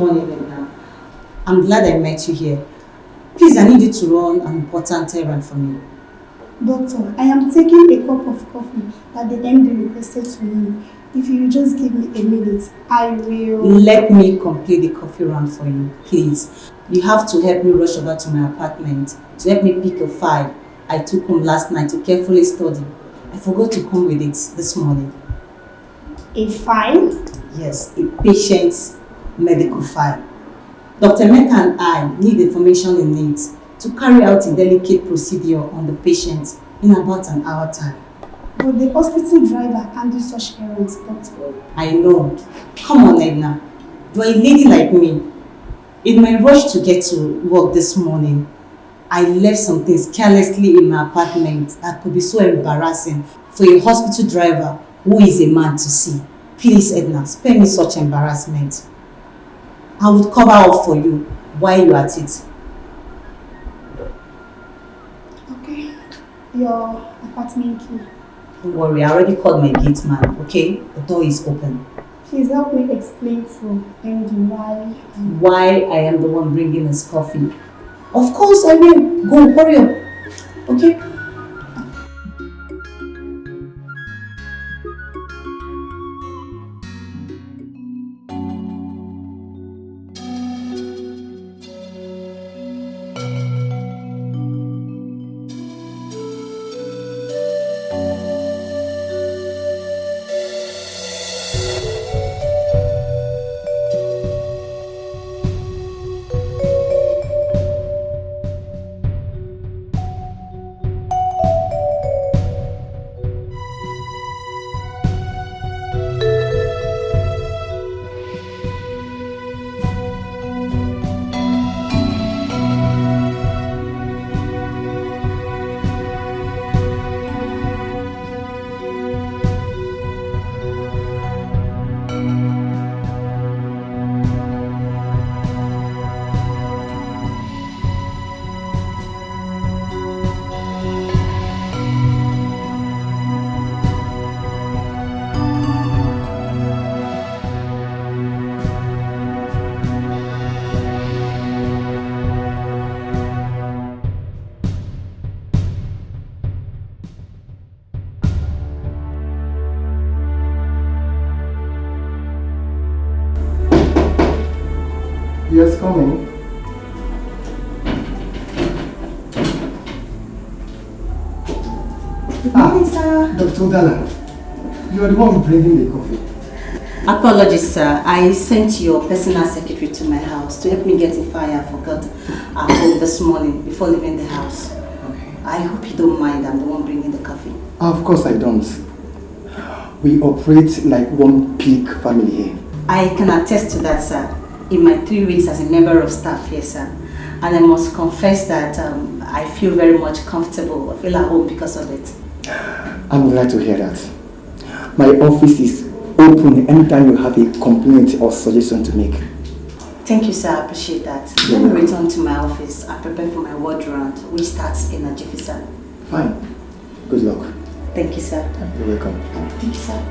morning, Edna. I'm glad I met you here. Please, I need you to run an important errand for me. Doctor, I am taking a cup of coffee that the MD requested to me. If you just give me a minute, I will... Let me complete the coffee run for you, please. You have to help me rush over to my apartment to help me pick a file I took home last night to carefully study. I forgot to come with it this morning. A file? Yes, a patient's medical file. Dr. Mecca and I need the information he needs to carry out a delicate procedure on the patient in about an hour time. But the hospital driver handle such errands, doctor. I know. Come on, Edna. You're a lady like me. In my rush to get to work this morning, I left some things carelessly in my apartment that could be so embarrassing for a hospital driver who is a man to see. Please, Edna, spare me such embarrassment. I would cover up for you while you're at it. Okay. Your apartment key. Don't worry, I already called my gate man, okay? The door is open. Please help me explain to MD why I am the one bringing his coffee. Of course I will. Go, hurry up. Okay? Yes, coming. Good morning, sir. Dr. Dalla, you are the one bringing the coffee. Apologies, sir. I sent your personal secretary to my house to help me get a file I forgot at home this morning before leaving the house. Okay. I hope you don't mind. I'm the one bringing the coffee. Of course I don't. We operate like one big family here. I can attest to that, sir. In my 3 weeks as a member of staff here, sir. And I must confess that I feel very much comfortable. I feel at home because of it. I'm glad to hear that. My office is open anytime you have a complaint or suggestion to make. Thank you, sir. I appreciate that. Let me return to my office and prepare for my ward round, which starts in a jiffy, sir. Fine. Good luck. Thank you, sir. You're welcome. Thank you, sir.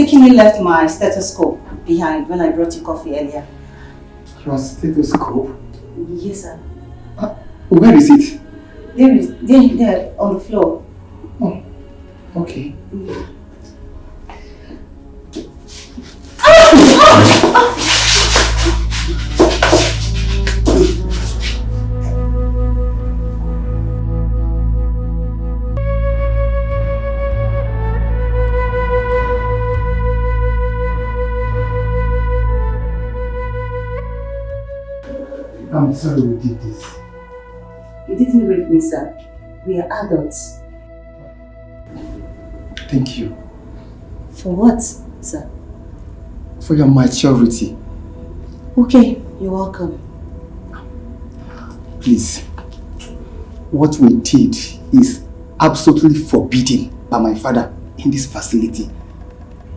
mistakenly left my stethoscope behind when I brought you coffee earlier. Your stethoscope? Yes, sir. Where is it? There, on the floor. Oh, okay. I'm sorry we did this. You didn't rape me, sir. We are adults. Thank you. For what, sir? For your maturity. Okay, you're welcome. Please, what we did is absolutely forbidden by my father in this facility.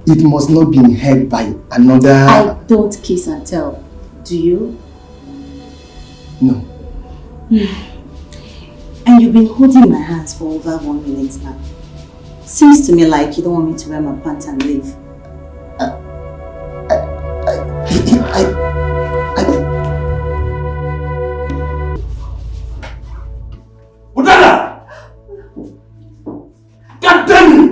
It must not be heard by another... I don't kiss and tell. Do you? No. And you've been holding my hands for over 1 minute now. Seems to me like you don't want me to wear my pants and leave. Udana! God damn you!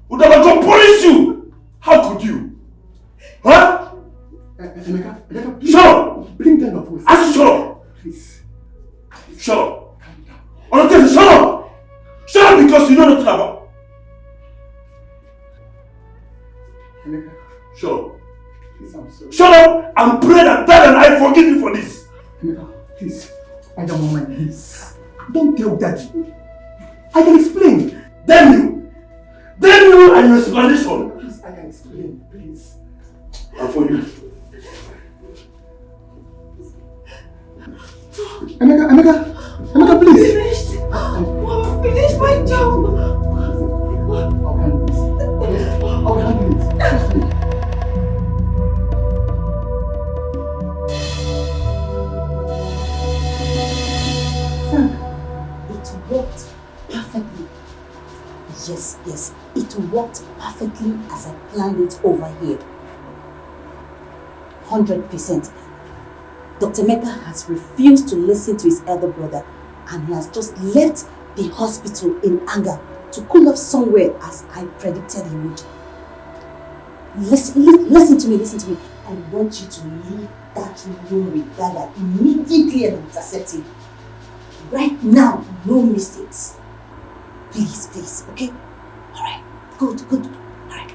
Udana, go punish you! How could you? Huh? Emeka, Shut up! bring down your voice. I said shut up! Please. Shut up! Honestly, shut up! Shut up because you know nothing about. Emeka, Shut up! please, I'm sorry. Shut up and pray that Dad and I forgive you for this! Emeka, please. I am on my knees. Don't tell Daddy. I can explain. Damn you! Damn you and your explanation! Please, I can explain. Please. And for you. Emeka, please. Finished! Mom, finished my job! I'll handle this. I'll handle it. Trust me. Frank, it worked perfectly. Yes, it worked perfectly as I planned it over here. 100%. Dr. Mecca has refused to listen to his elder brother and he has just left the hospital in anger to cool off somewhere as I predicted he would. Listen to me. I want you to leave that room with Dada immediately and intercept him. Right now, no mistakes. Please, okay? Alright, good. Alright.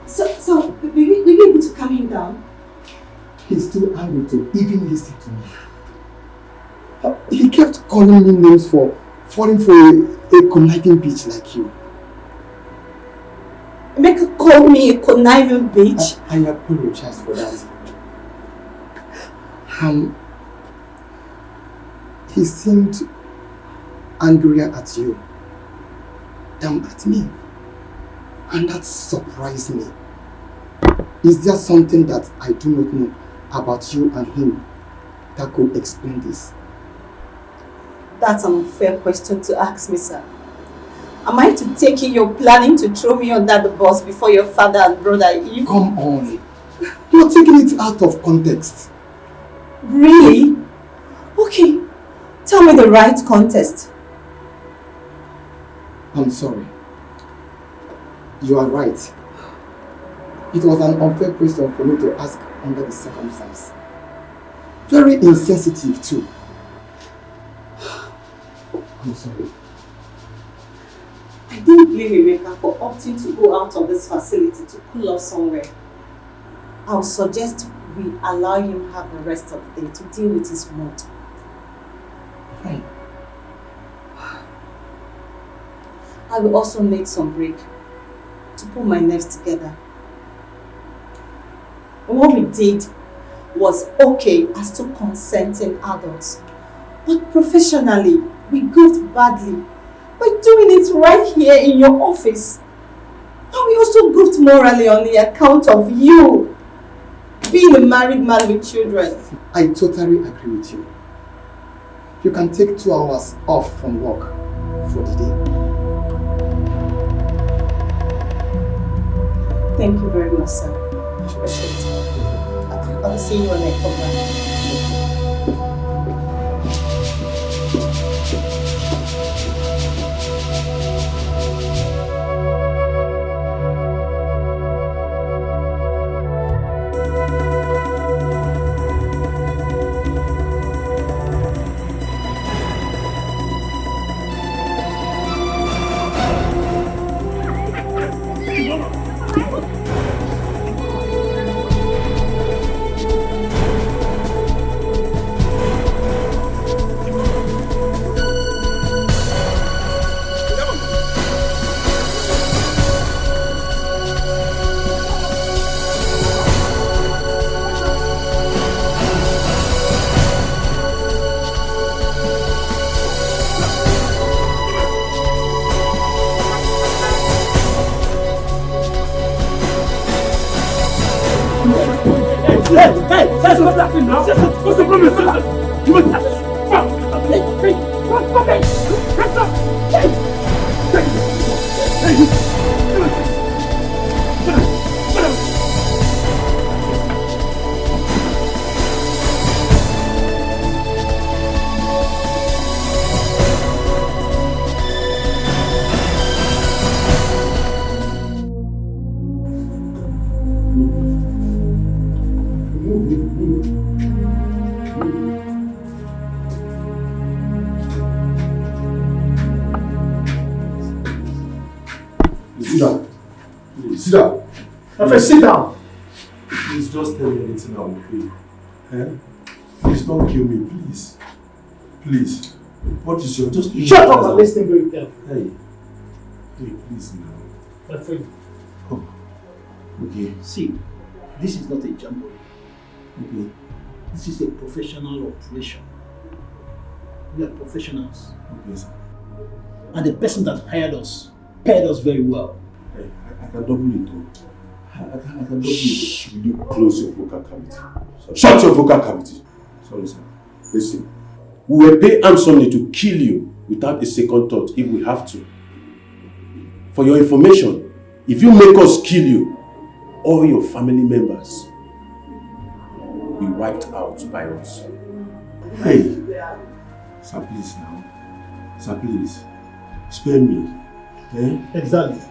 So, will you be able to calm him down? He's too angry to even listen to me. He kept calling me names for falling for a conniving bitch like you. Emeka called me a conniving bitch. I apologize for that. He seemed angrier at you than at me. And that surprised me. Is there something that I do not know about you and him that could explain this? That's an unfair question to ask me, sir. Am I to take it you're planning to throw me under the bus before your father and brother Eve? Come on. You're taking it out of context. Really? Okay. Tell me the right context. I'm sorry. You are right. It was an unfair question for me to ask under the circumstance. Very insensitive too. I'm sorry. I didn't blame Emeka for opting to go out of this facility to cool off somewhere. I'll suggest we allow him have the rest of the day to deal with his mood. Fine. I will also need some break to put my nerves together. What we did was okay as two consenting adults, but professionally, we goofed badly by doing it right here in your office. And we also goofed morally on the account of you being a married man with children. I totally agree with you. You can take 2 hours off from work for the day. Thank you very much, sir. I'll see you when I come back. What's the problem? You must have Sit down. My friend, sit down. Please just tell me anything I will pay. Eh? Please don't kill me, please. Please. What is your just shut up and listen very carefully. Hey, please now. My friend. Oh. Okay. See, this is not a jamboree. Okay. This is a professional operation. We are professionals. Okay, sir. And the person that hired us paid us very well. Hey, I can double it though. I can double it. Will you close your vocal cavity? Sorry. Shut your vocal cavity. Sorry, sir. Listen. We will pay handsomely to kill you without a second thought if we have to. For your information, if you make us kill you, all your family members will be wiped out by us. Hey, sir, please now. Sir, please. Spare me. Eh? Exactly.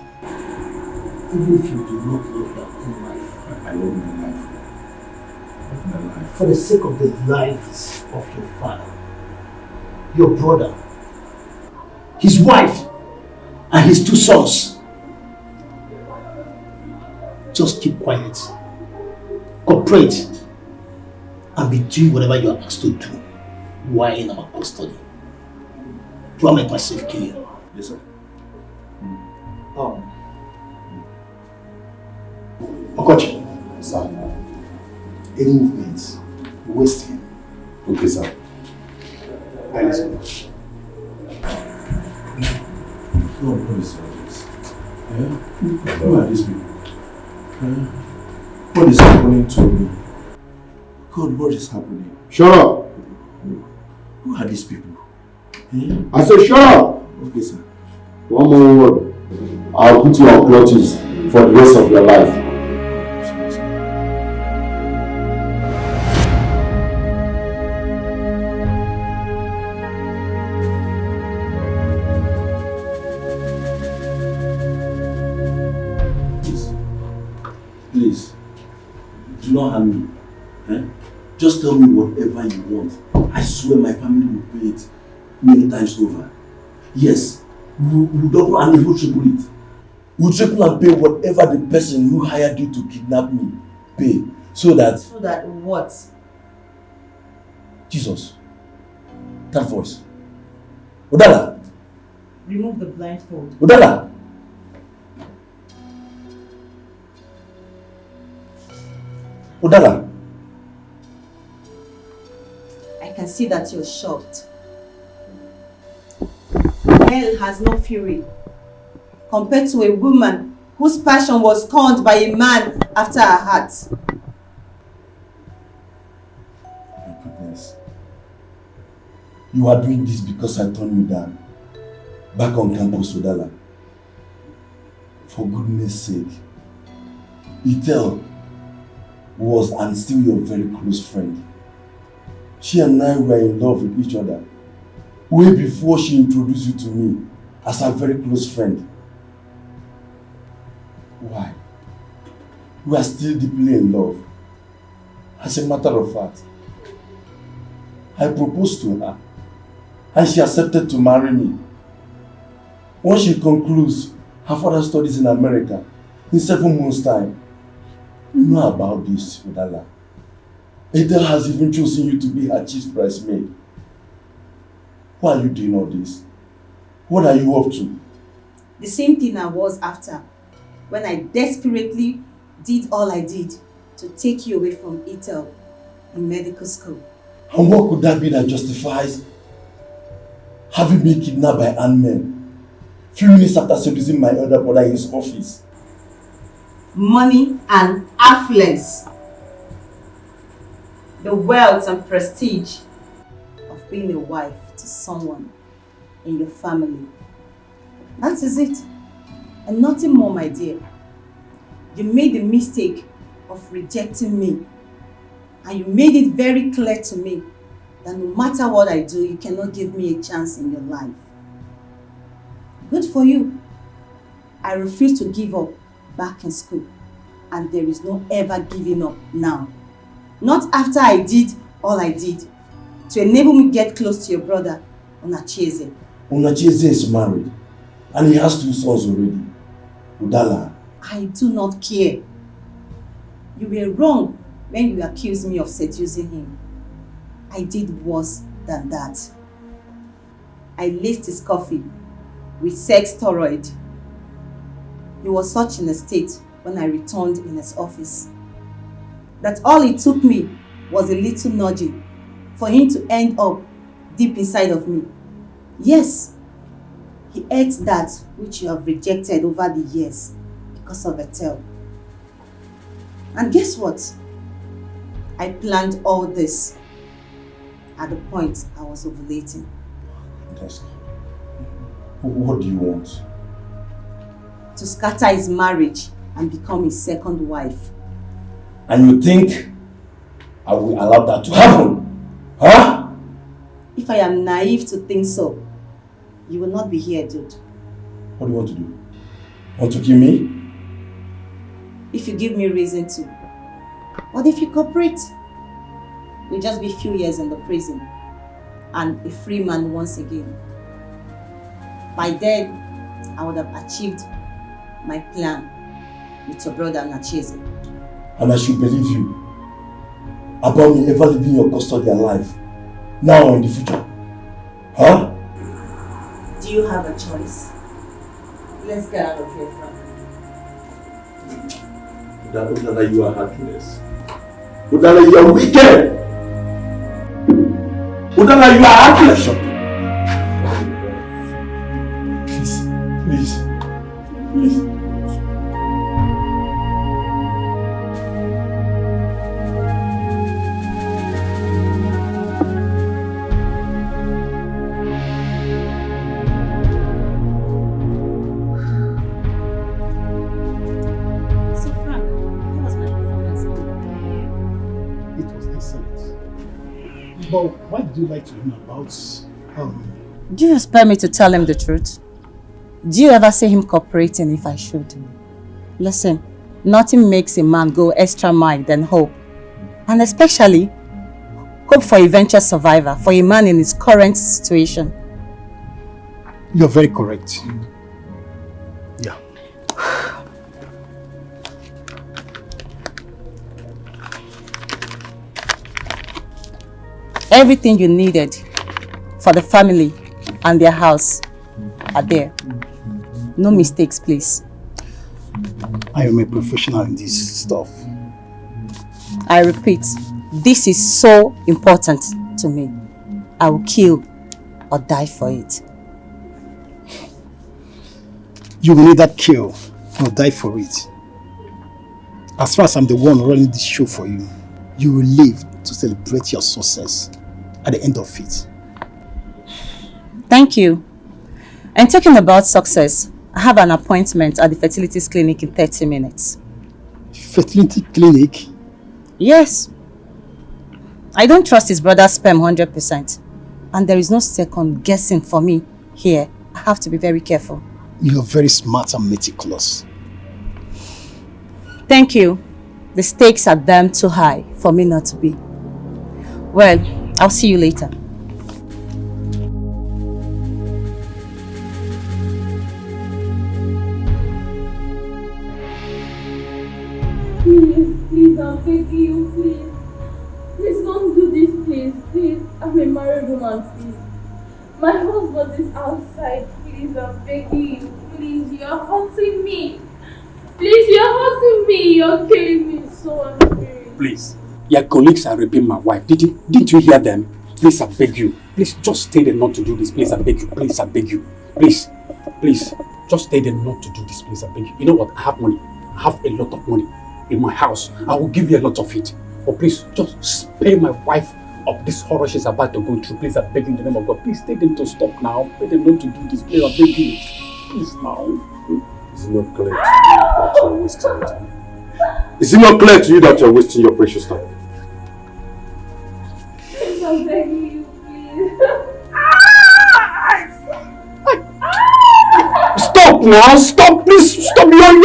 Even if you do not love your own life. I love my life. I love my life. For the sake of the lives of your father, your brother, his wife, and his 2 sons. Just keep quiet, cooperate, and be doing whatever you are asked to do while in our custody. Do I make myself clear? Yes, sir. Okochi. Sir. Any movements, waste him. Okay, sir. Let's go. God, what is all this? Eh? Who are these people? Eh? What is happening to me? God, what is happening? Shut up! Who are these people? Eh? I said shut up! Okay, sir. One more word. I'll put you on clutches for the rest of your life. Please, do not harm me. Eh? Just tell me whatever you want. I swear my family will pay it many times over. Yes, we'll double and even triple it. We'll triple and pay whatever the person who hired you to kidnap me pay. So that... So that what? Jesus. That voice. Odala. Remove the blindfold. Odala. Odala. I can see that you're shocked. Hell has no fury compared to a woman whose passion was scorned by a man after her heart. My goodness. You are doing this because I turned you down. back on campus, Udala. For goodness sake, Ethel was and still your very close friend. She and I were in love with each other way before she introduced you to me as her very close friend. Why? We are still deeply in love. As a matter of fact, I proposed to her and she accepted to marry me. Once she concludes her further studies in America in 7 months' time, you know about this, Udala. Ethel has even chosen you to be her chief bridesmaid. Why are you doing all this? What are you up to? The same thing I was after when I desperately did all I did to take you away from Ethel in medical school. And what could that be that justifies having been kidnapped by armed men few minutes after seducing my elder brother in his office? Money and affluence. The wealth and prestige of being a wife to someone in your family. That is it. And nothing more, my dear. You made the mistake of rejecting me. And you made it very clear to me that no matter what I do, you cannot give me a chance in your life. Good for you. I refuse to give up back in school. And there is no ever giving up now. Not after I did all I did to enable me get close to your brother, Onacheze. Onacheze is married and he has 2 sons already. Udala. I do not care. You were wrong when you accused me of seducing him. I did worse than that. I laced his coffee with sex steroid. He was such in a state when I returned in his office that all it took me was a little nudging for him to end up deep inside of me. Yes, he ate that which you have rejected over the years because of Ethel. And guess what? I planned all this at the point I was ovulating. What do you want? To scatter his marriage and become his second wife. And you think I will allow that to happen? Huh? If I am naive to think so, you will not be here, dude. What do you want to do? Want to kill me? If you give me reason to. What if you cooperate? You'll just be a few years in the prison and a free man once again. By then, I would have achieved my plan with your brother Nacheze. And I should believe you about me ever leaving your custody alive, now or in the future. Huh? Do you have a choice? Let's get out of here, Frank. Udala, you are heartless. Udala, you are wicked. Udala, you are heartless. Please. Please. But why did you like to him about Do you expect me to tell him the truth? Do you ever see him cooperating if I should? Listen, nothing makes a man go extra mile than hope. And especially, hope for eventual survival for a man in his current situation. You're very correct. Yeah. Everything you needed for the family and their house are there. No mistakes, please. I am a professional in this stuff. I repeat, this is so important to me. I will kill or die for it. You will either kill or die for it. As far as I'm the one running this show for you, you will live to celebrate your success at the end of it. Thank you. And talking about success, I have an appointment at the fertilities clinic in 30 minutes. Fertility clinic? Yes. I don't trust his brother's sperm 100%. And there is no second guessing for me here. I have to be very careful. You're very smart and meticulous. Thank you. The stakes are damn too high for me not to be. Well, I'll see you later. Please, I'm begging you, please. Please don't do this, please. I'm a married woman, please. My husband is outside. Please, I'm begging you, please. You're hurting me. Please, you're hurting me. You're killing me so unfair. Please, your colleagues are raping my wife. Didn't you hear them? Please, I beg you. Please, just stay there not to do this. Please, I beg you. Please, I beg you. Please, just stay there not to do this. Please, I beg you. You know what? I have money. I have a lot of money in my house. I will give you a lot of it. But please, just spare my wife of this horror she's about to go through. Please, I beg you in the name of God. Please, tell them to stop now. Tell them not to do this. Please, I beg you. Please, now. Is it not clear to you that you're wasting your time? Is it not clear to you that you're wasting your precious time? Please, I'm begging you, please. Stop now! Stop! Please stop! You're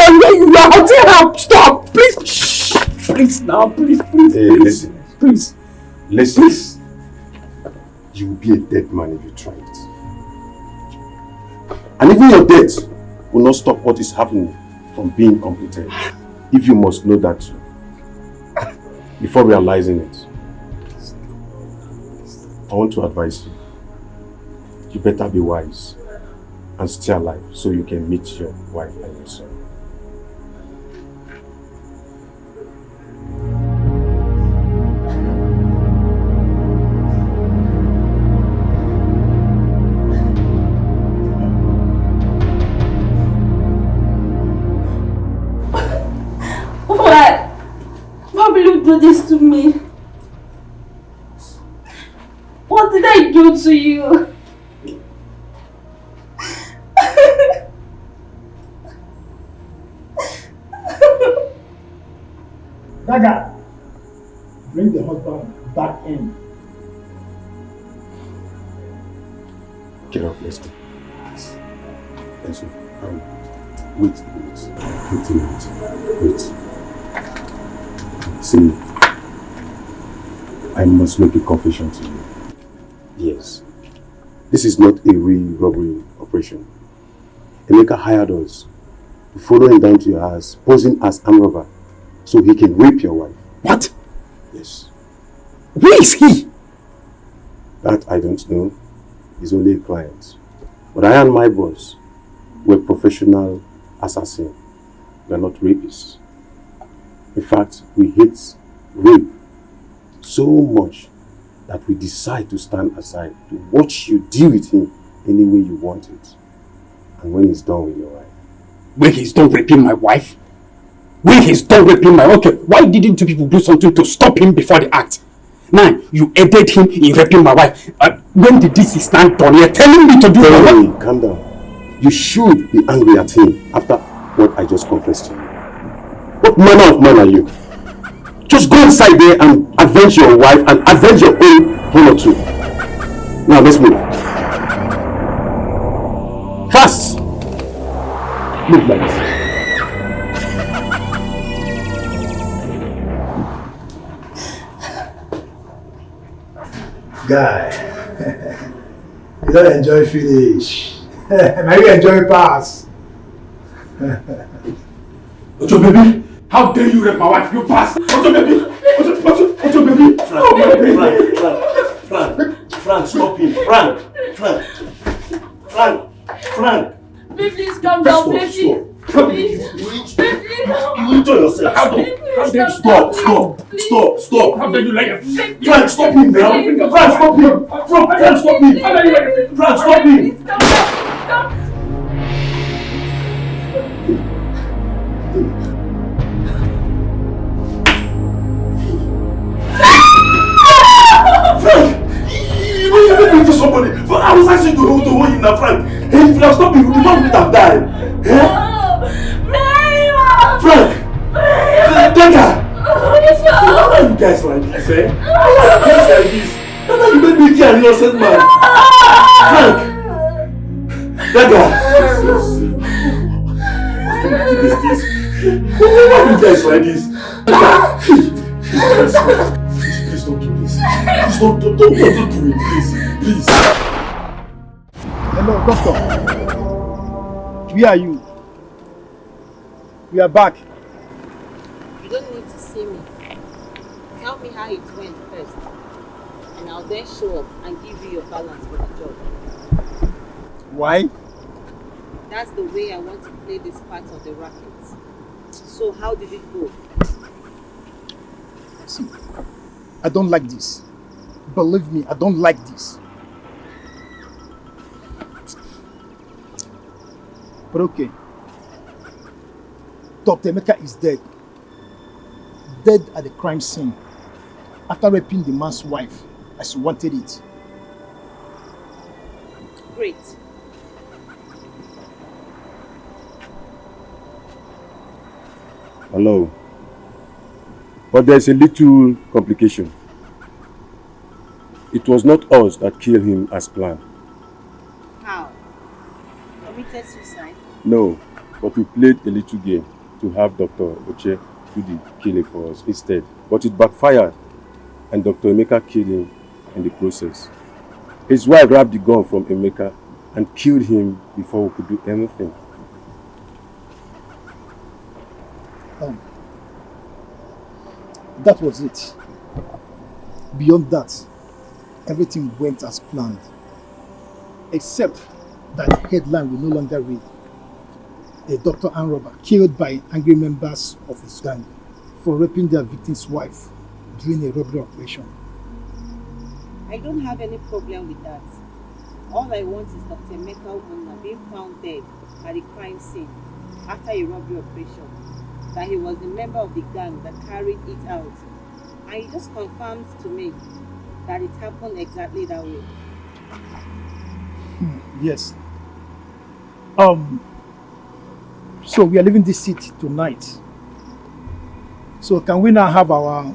hurting her! Stop! Please! Shh! Please now! Please! Hey, please! Please! Listen. Please! You will be a dead man if you try it. And even your death will not stop what is happening from being completed. If you must know that before realizing it. I want to advise you. You better be wise and stay alive so you can meet your wife and your son. Why will you do this to me? What did I do to you? Daga, bring the husband back in. Get up, let's go. Let's go. Wait a minute. Wait. See, I must make a confession to you. Yes. This is not a real robbery operation. Emeka hired us to follow him down to your house, posing as armed robber, so he can rape your wife. What? Yes. Where is he? That I don't know. He's only a client. But I and my boss were professional assassins. We are not rapists. In fact, we hate rape so much that we decide to stand aside to watch you deal with him any way you want it. And when he's done with your wife. When he's done raping my wife? When he's done raping my wife? Okay, why didn't you people do something to stop him before the act? Now, you aided him in raping my wife. When did this stand done? You're telling me to do it. Hey, calm down. You should be angry at him after what I just confessed to you. What manner of man are you? Just go inside there and avenge your wife and avenge your own honor too. Now let's move. Fast! Move like this. Guy, you don't enjoy finish. Now you enjoy pass. Ojo baby, how dare you rape my wife? You bastard! Ojo baby! Ojo baby! Frank, stop him. Frank. Babe, please calm down, please. Please. You enjoy yourself. How dare you Stop. How dare you like Frank, stop him now. Frank, stop him. Frank, stop him. Frank, stop him. Please calm down. Frank! You know you made me to somebody. I was asking to hold him now, Frank. Hey, Frank, stop this, eh? Just like this. That's how you made me kill an innocent man. Frank! Dada! What is this? Why are you guys like this? Please don't do this. Please don't do it, please. Please. Hello, doctor. Where are you? We are back. You don't need to see me. Tell me how it went first. And I'll then show up and give you your balance for the job. Why? That's the way I want to play this part of the racket. So how did it go? See, I don't like this. Believe me, I don't like this. But okay. Dr. Emeka is dead. Dead at the crime scene. After raping the man's wife as he wanted it. Great. Hello. But there's a little complication. It was not us that killed him as planned. How? Committed suicide? No, but we played a little game to have Dr. Oche do the killing for us instead. But it backfired and Dr. Emeka killed him in the process. His wife grabbed the gun from Emeka and killed him before we could do anything. That was it. Beyond that, everything went as planned. Except that the headline will no longer read, "A doctor and robber killed by angry members of his gang for raping their victim's wife during a robbery operation." I don't have any problem with that. All I want is Dr. Emeka Obunna being found dead at the crime scene after a robbery operation. That he was the member of the gang that carried it out. And he just confirmed to me that it happened exactly that way. Yes. So we are leaving this city tonight. So can we now have our...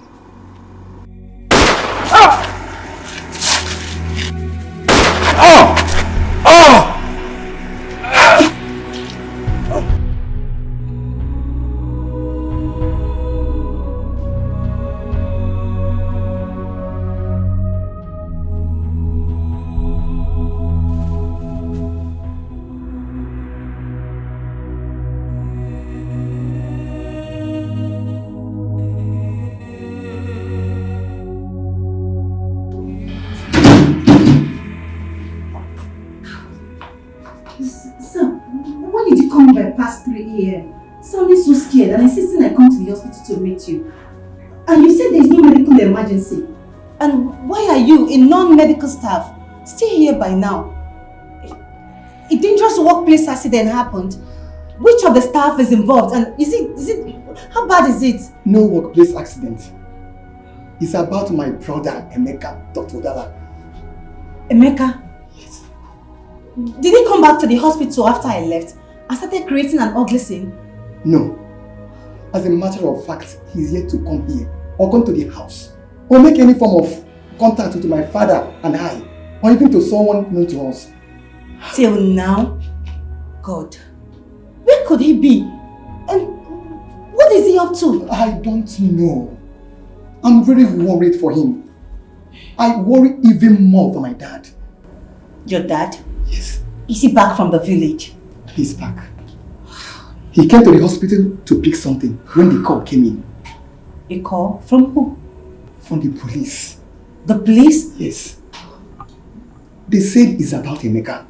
Sir, when did you come by past 3 a.m.? Sounding so scared and insisting I come to the hospital to meet you. And you said there is no medical emergency. And why are you, a non-medical staff, still here by now? A dangerous workplace accident happened. Which of the staff is involved? And how bad is it? No workplace accident. It's about my brother, Emeka, Dr. Odala. Emeka? Yes. Did he come back to the hospital after I left and started creating an ugly scene? No. As a matter of fact, he's yet to come here or come to the house or make any form of contact with my father and I, or even to someone known to us. Till now? God. Where could he be? And what is he up to? I don't know. I'm very worried for him. I worry even more for my dad. Your dad? Yes. Is he back from the village? He's back. He came to the hospital to pick something when the call came in. A call? From who? From the police. The police? Yes. They said it's about Emeka.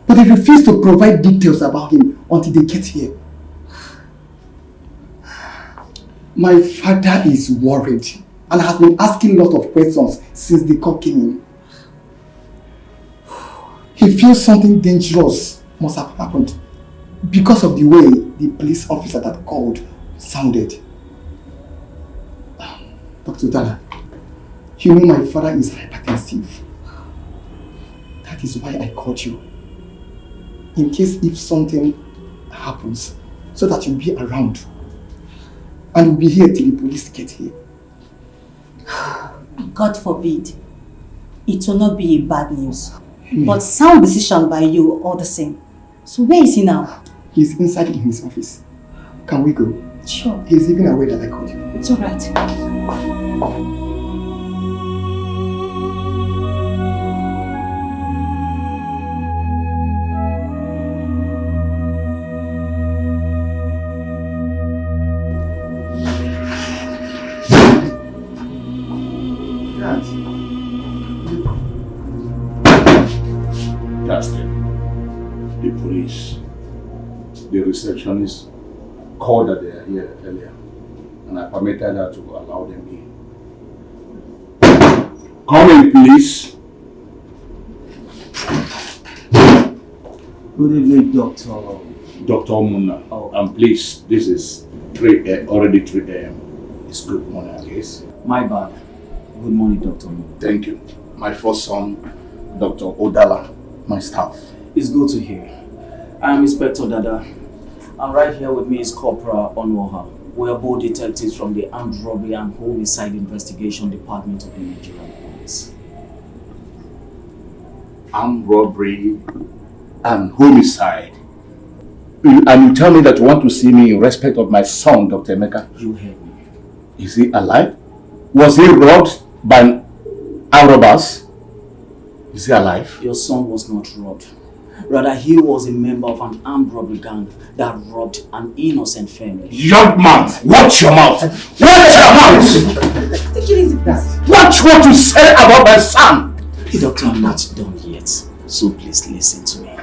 But they refuse to provide details about him until they get here. My father is worried and has been asking a lot of questions since the call came in. He feels something dangerous must have happened because of the way the police officer that called sounded. Dr. Dala, you know my father is hypertensive. That is why I called you. In case if something happens, so that you'll be around. And we'll be here till the police get here. God forbid, it will not be a bad news. But sound decision by you all the same. So where is he now? He's inside in his office. Can we go? Sure. He's even aware that I called you. It's alright. That's it. The police, the receptionist called that they are here earlier, and I permitted her to allow them in. Come in, please. Good evening, Doctor. Dr. Muna. Oh. And please, this is already 3 a.m. It's good morning, I guess. My bad. Good morning, Doctor. Thank you. My first son, Dr. Odala, my staff. It's good to hear. I'm Inspector Dada. And right here with me is Corporal Onwoha. We are both detectives from the Armed Robbery and Homicide Investigation Department of the Nigerian Police. Armed robbery and homicide. And you tell me that you want to see me in respect of my son, Dr. Emeka? You heard me. Is he alive? Was he robbed by armed robbers? Is he alive? Your son was not robbed. Rather, he was a member of an armed robbery gang that robbed an innocent family. Young man, watch your mouth! Watch your mouth! Take it easy, please. Watch what you say about my son! Doctor, I'm not done yet, so please listen to me.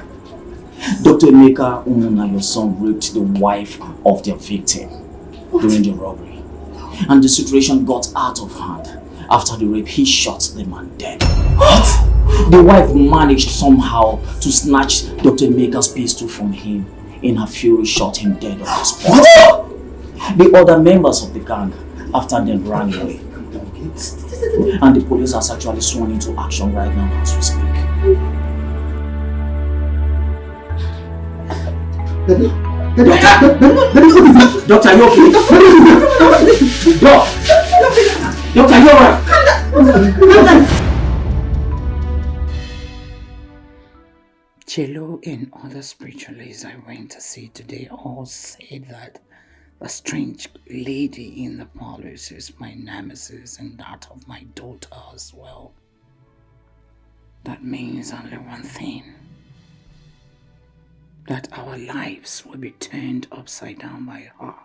Dr. Emeka Umuna, your son, raped the wife of their victim during the robbery. And the situation got out of hand. After the rape, he shot the man dead. What? The wife managed somehow to snatch Dr. Emeka's pistol from him. In her fury, shot him dead on the spot. The other members of the gang, after them, ran away. And the police has actually sworn into action right now as we speak. Doctor, are you okay? Doctor, are you alright? Chelo and other spiritualists I went to see today all said that the strange lady in the parlors is my nemesis and that of my daughter as well. That means only one thing. That our lives will be turned upside down by her.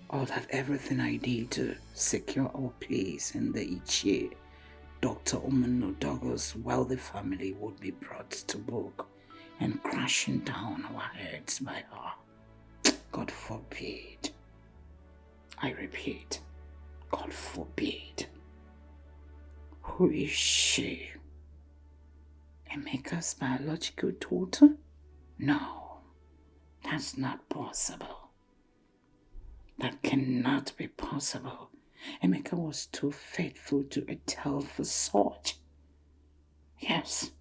Or that everything I did to secure our place in the Ichie, Dr. Omano Douglas' wealthy family would be brought to book and crashing down our heads by her. God forbid. I repeat, God forbid. Who is she? Emeka's biological daughter? No, that's not possible. That cannot be possible. Emeka was too faithful to Etel for such. Yes,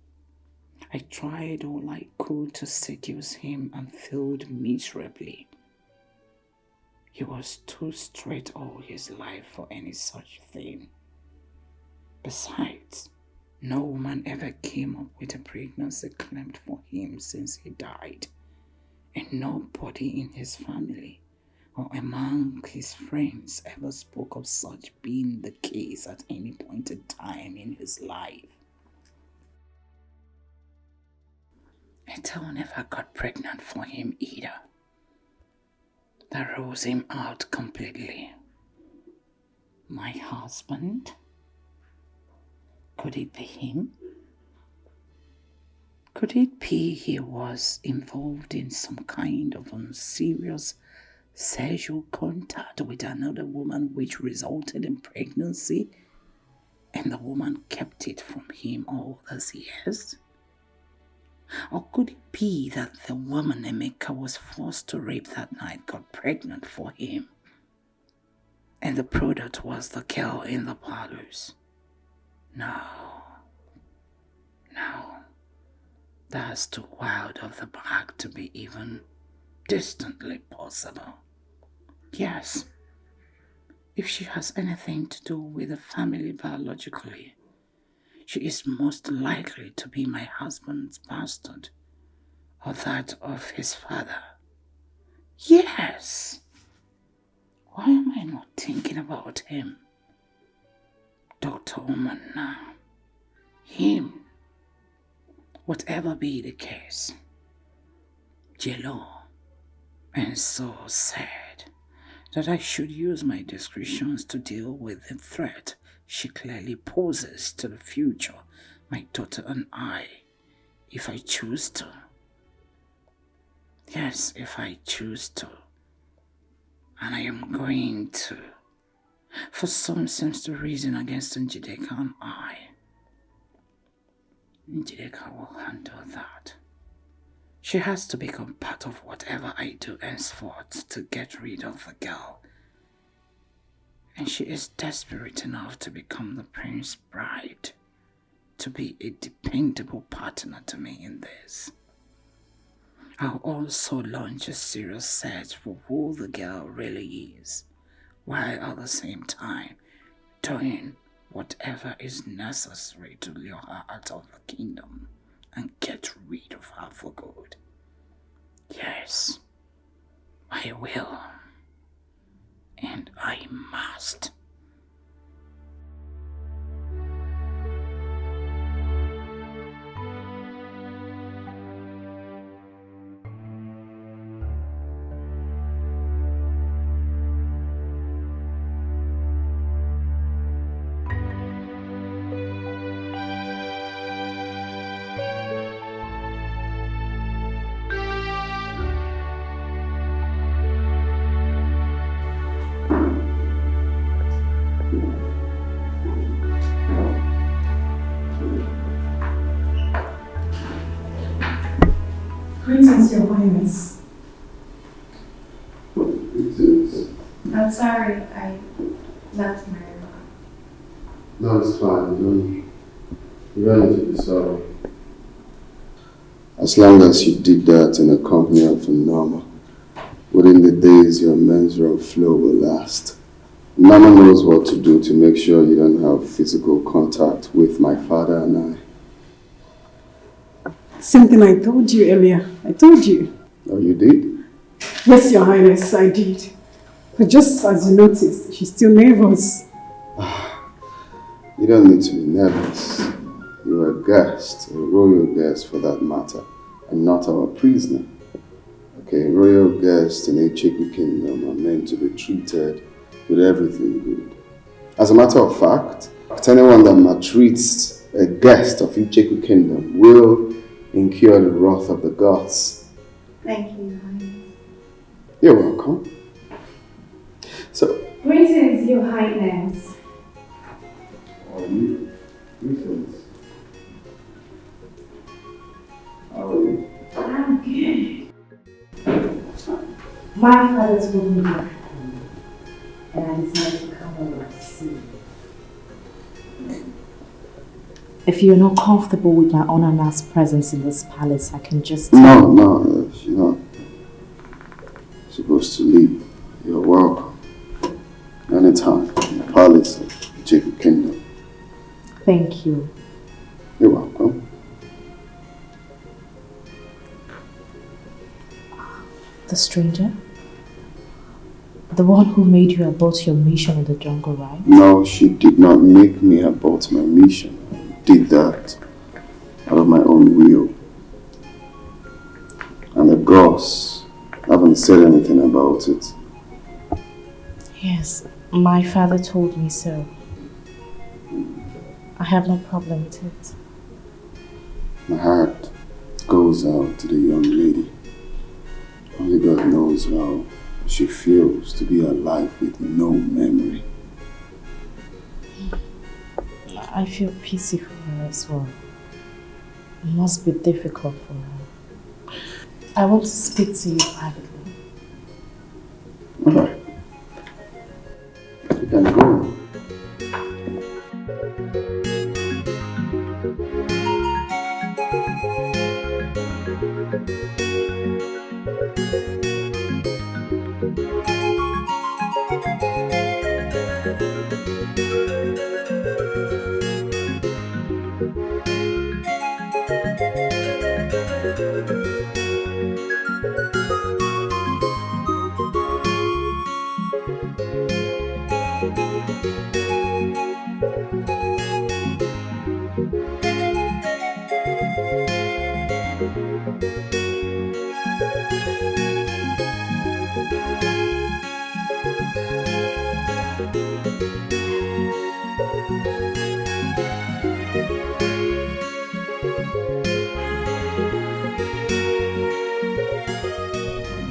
I tried all I could to seduce him and failed miserably. He was too straight all his life for any such thing. Besides, no woman ever came up with a pregnancy claimed for him since he died, and nobody in his family or among his friends ever spoke of such being the case at any point in time in his life. Ethel never got pregnant for him either. That rules him out completely. My husband? Could it be him? Could it be he was involved in some kind of unserious sexual contact with another woman which resulted in pregnancy and the woman kept it from him all those years? Or could it be that the woman Emeka was forced to rape that night got pregnant for him and the product was the girl in the parlors? No. That's too wild of the bag to be even distantly possible. Yes, If she has anything to do with the family biologically, she is most likely to be my husband's bastard or that of his father. Yes! Why am I not thinking about him? Dr. Oman now. Him. Whatever be the case. Jello. And so sad that I should use my discretions to deal with the threat she clearly poses to the future, my daughter and I, if I choose to. Yes, if I choose to. And I am going to. For some seems to reason against Njideka and I. Njideka will handle that. She has to become part of whatever I do henceforth to get rid of the girl. And she is desperate enough to become the prince's bride, to be a dependable partner to me in this. I'll also launch a serious search for who the girl really is, while at the same time doing whatever is necessary to lure her out of the kingdom and get rid of her for good. Yes, I will. And I must. Greetings, Your Highness. Greetings. I'm sorry I left my room. No, it's fine. You don't need to be sorry. As long as you did that in the company of a Norma, within the days your menstrual flow will last. Norma knows what to do to make sure you don't have physical contact with my father and I. Something I told you earlier. I told you. Oh, you did? Yes, Your Highness, I did. But just as you noticed, she's still nervous. You don't need to be nervous. You're a guest, a royal guest for that matter, and not our prisoner. Okay, royal guests in Icheku Kingdom are meant to be treated with everything good. As a matter of fact, anyone that maltreats a guest of Icheku Kingdom will incur the wrath of the gods. Thank you, Your Highness. You're welcome. So, Greetings, Your Highness. how are you? Greetings. How are you? I'm good. My father told me to come, and I decided to come over to see you. If you're not comfortable with my unannounced presence in this palace, I can just... No, you're not supposed to leave. You're welcome. Anytime in the palace of Icheku Kingdom. Thank you. You're welcome. The stranger? The one who made you abort your mission in the jungle, right? No, she did not make me abort my mission. I did that out of my own will. And the gods haven't said anything about it. Yes, my father told me so. I have no problem with it. My heart goes out to the young lady. Only God knows how she feels to be alive with no memory. I feel pity for her as well. It must be difficult for her. I want to speak to you privately. Alright. You can go.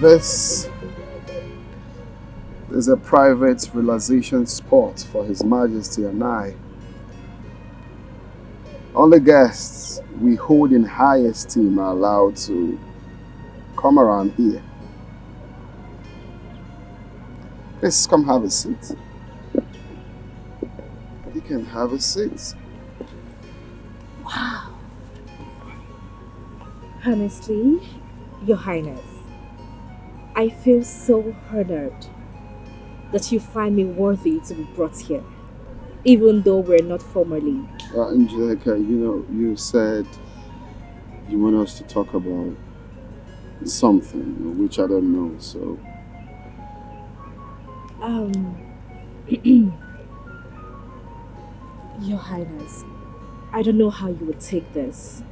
This is a private relaxation spot for His Majesty and I. Only guests we hold in high esteem are allowed to come around here. Please come have a seat. You can have a seat. Wow. Honestly, Your Highness, I feel so honored that you find me worthy to be brought here, even though we're not formally. Angelica, you said you want us to talk about something, which I don't know, so... Your Highness, I don't know how you would take this.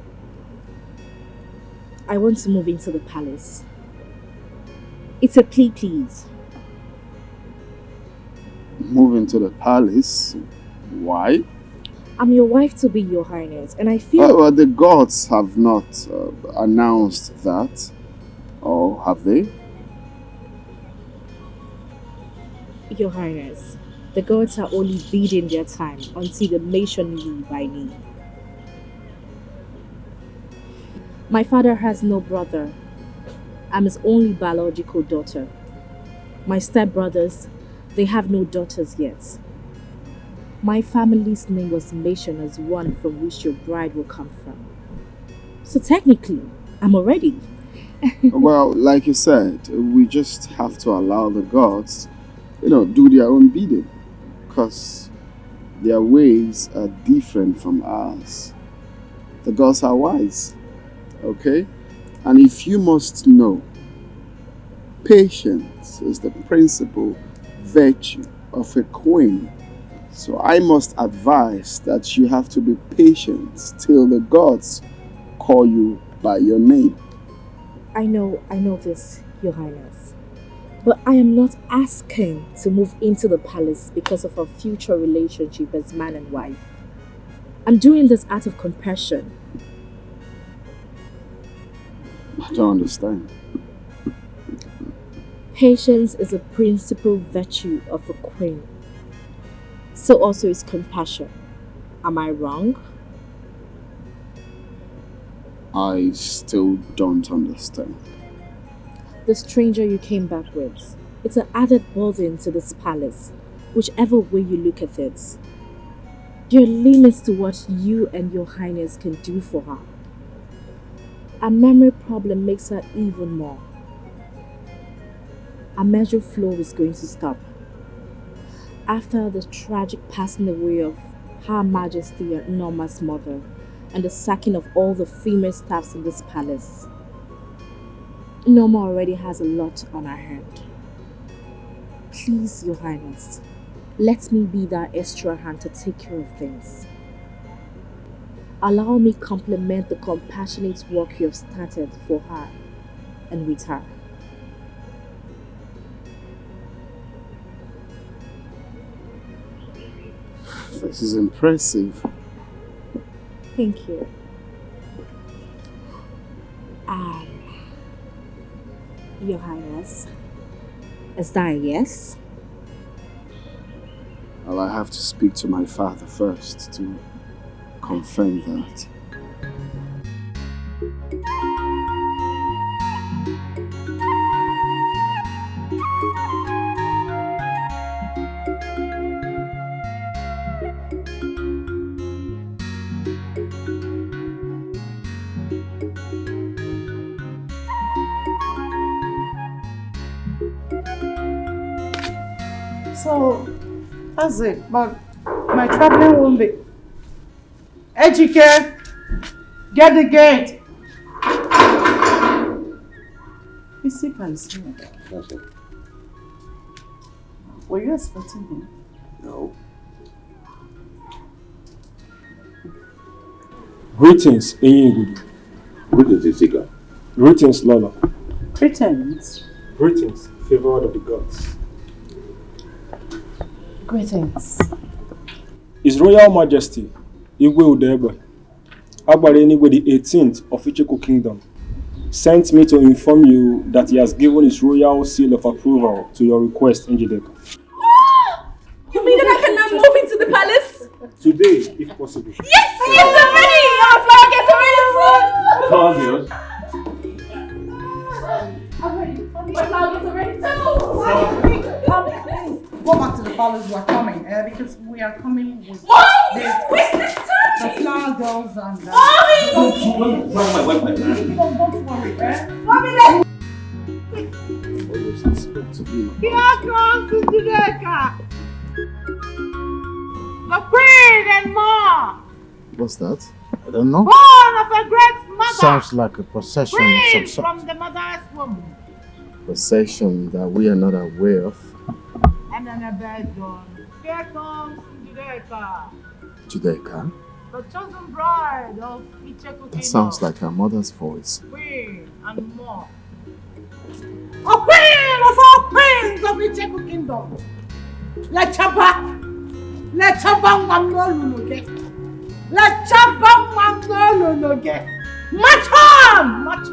I want to move into the palace. It's a plea, please. Move into the palace? Why? I'm your wife to be, Your Highness, and I feel... Well, the gods have not announced that, or have they? Your Highness, the gods are only biding their time until they mention me by name. My father has no brother. I'm his only biological daughter. My stepbrothers, they have no daughters yet. My family's name was mentioned as one from which your bride will come from. So technically, I'm already. Well, like you said, we just have to allow the gods, do their own bidding. Because their ways are different from ours. The gods are wise. Okay? And if you must know, patience is the principal virtue of a queen. So I must advise that you have to be patient till the gods call you by your name. I know this, Your Highness. But I am not asking to move into the palace because of our future relationship as man and wife. I'm doing this out of compassion. I don't understand. Patience is a principal virtue of a queen. So also is compassion. Am I wrong? I still don't understand. The stranger you came back with, it's an added burden to this palace, whichever way you look at it. Your limits to what you and Your Highness can do for her. A memory problem makes her even more. A measure flow is going to stop. After the tragic passing away of Her Majesty and Norma's mother and the sacking of all the female staffs in this palace, Norma already has a lot on her hand. Please, Your Highness, let me be that extra hand to take care of things. Allow me complement the compassionate work you have started for her and with her. This is impressive. Thank you. Your Highness, is that a yes? Well, I have to speak to my father first to confirm that. So, that's it. But my traveling won't be. Ejike, get the gate. Isika is here. That's it. Were you expecting him? No. Greetings, Enyigudu. Greetings, Isika. Greetings, Lola. Greetings. Greetings, favored of the gods. Greetings. His Royal Majesty, Igwe Udegbe, Agbarenigwe the 18th of Ichiko Kingdom, sent me to inform you that he has given his royal seal of approval to your request, Njideka. You mean that I can now move into the palace? Today, if possible. Yes, I'm ready! Our flower gets ready soon! I'm ready. My flower gets ready too! Go back to the palace, we are coming, because we are coming with the flower girls and... Mommy! Don't worry, Mommy, let's... Here comes Njideka! The queen and more! What's that? I don't know. Born of a great mother! Sounds like a procession of some Queen sort. from the mother's womb. Procession that we are not aware of. And then a bed done. Here comes Njideka, Judeka? the chosen bride of Icheku That sounds like her mother's voice. Queen and more. A queen of all queens of Icheku kingdom. Let Chaba Wamnolunuge. Let Chaba Wamnolunuge. March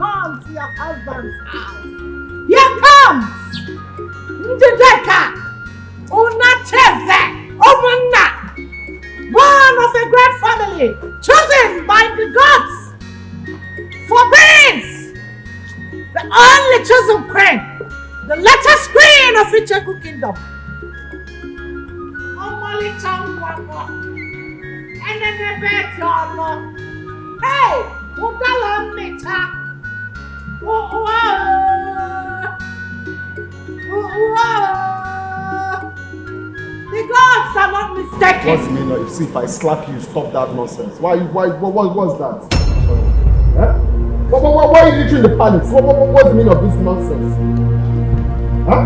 on to your husband's house. Here comes Njideka Unacheze Omunna, born of a great family, chosen by the gods for queens, the only chosen queen, the latest queen of Icheku kingdom. Omali Changwamo, and then the bed yolo. Hey, Udala Mita. The gods are not mistaken. What's the meaning? See, if I slap you, stop that nonsense. What's that? Huh? Why are you literally in the palace? What's the meaning of this nonsense? Huh?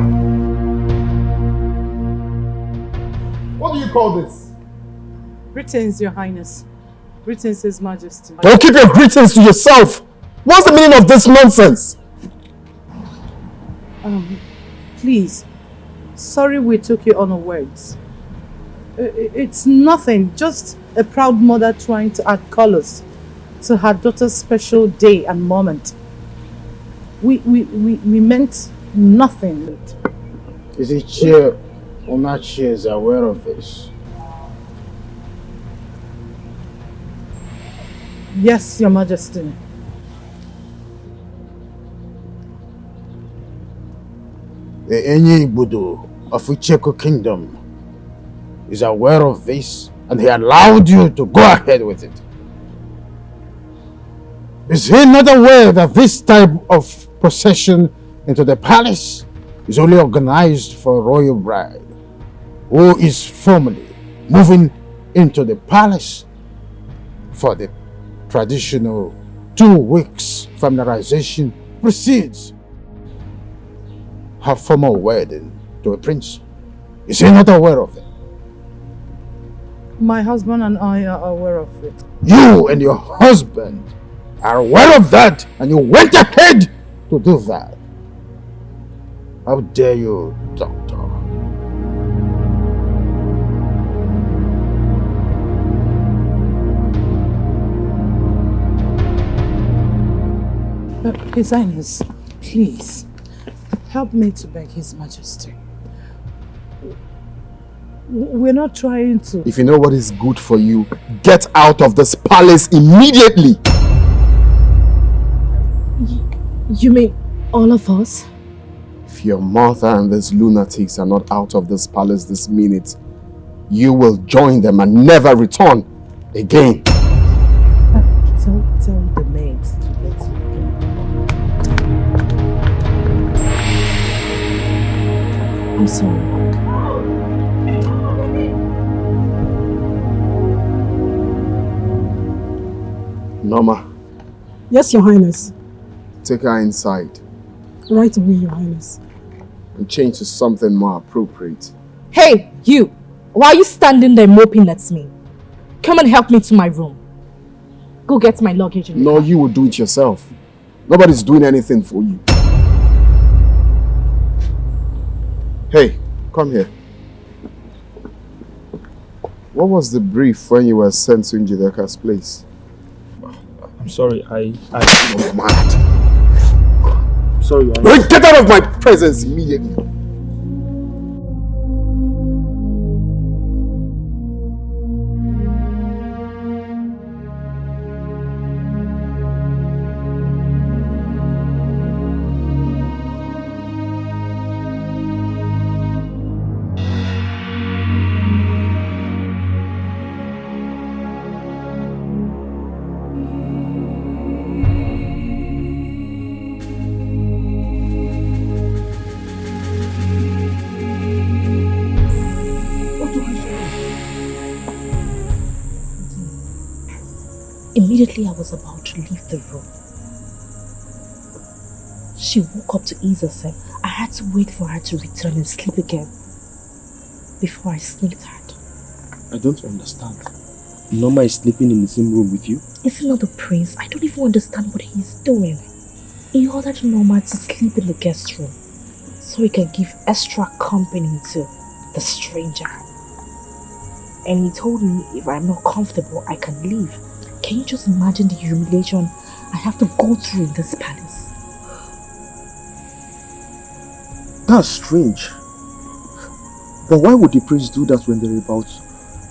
What do you call this? Greetings, Your Highness. Greetings, His Majesty. Don't keep your greetings to yourself. What's the meaning of this nonsense? Please. Sorry we took you unawares. It's nothing, just a proud mother trying to add colors to her daughter's special day and moment. We meant nothing. Is it Chair Onachi is aware of this? Yes, Your Majesty. The Enyi Budu of Icheku Kingdom is aware of this and he allowed you to go ahead with it. Is he not aware that this type of procession into the palace is only organized for a royal bride who is formally moving into the palace for the traditional 2 weeks familiarization precedes her formal wedding to a prince? Is he not aware of it? My husband and I are aware of it. You and your husband are aware of that and you went ahead to do that. How dare you, doctor? His Highness, please, help me to beg His Majesty. We're not trying to... If you know what is good for you, get out of this palace immediately! You mean all of us? If your mother and these lunatics are not out of this palace this minute, you will join them and never return again. Tell the maids to let you go. I'm sorry. Norma, Yes, Your Highness. take her inside Right away, Your Highness. and change to something more appropriate. Hey, you! Why are you standing there moping at me? Come and help me to my room. Go get my luggage in the No, you will do it yourself. Nobody's doing anything for you. Hey, come here. What was the brief when you were sent to Njideka's place? I'm sorry, You're mad. sorry. Get out of my presence immediately. Immediately I was about to leave the room, she woke up to ease herself. I had to wait for her to return and sleep again before I sneaked out. I don't understand. Norma is sleeping in the same room with you? Is he not the prince? I don't even understand what he's doing. He ordered Norma to sleep in the guest room so he can give extra company to the stranger. And he told me if I'm not comfortable, I can leave. Can you just imagine the humiliation I have to go through in this palace? That's strange. But why would the prince do that when there are about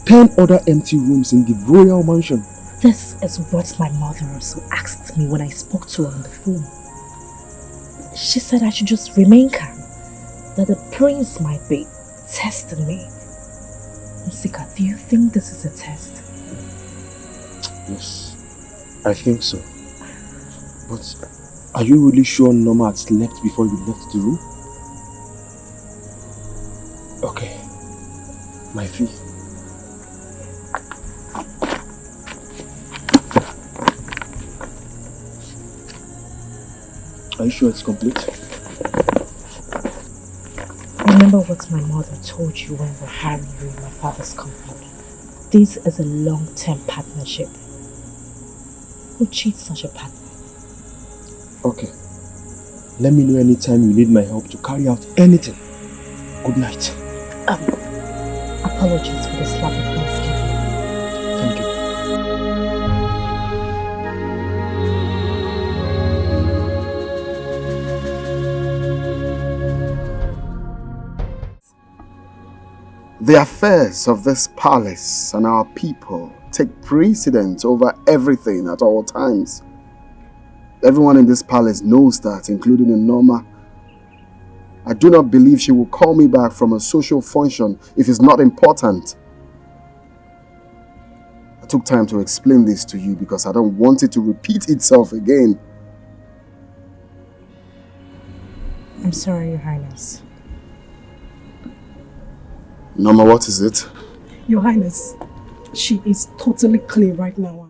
10 other empty rooms in the royal mansion? This is what my mother also asked me when I spoke to her on the phone. She said I should just remain calm, that the prince might be testing me. Nsika, do you think this is a test? Yes, I think so. But are you really sure Norma had slept before you left the room? Okay, my fee. Are you sure it's complete? Remember what my mother told you when we were hiring you in my father's company. This is a long-term partnership. Who cheats such a partner? Okay. Let me know anytime you need my help to carry out anything. Good night. Apologies for the slap the prince gave you. Thank you. The affairs of this palace and our people take precedence over everything at all times. Everyone in this palace knows that, including Norma. I do not believe she will call me back from a social function if it's not important. I took time to explain this to you because I don't want it to repeat itself again. I'm sorry, Your Highness. Norma, what is it? Your Highness, she is totally clear right now.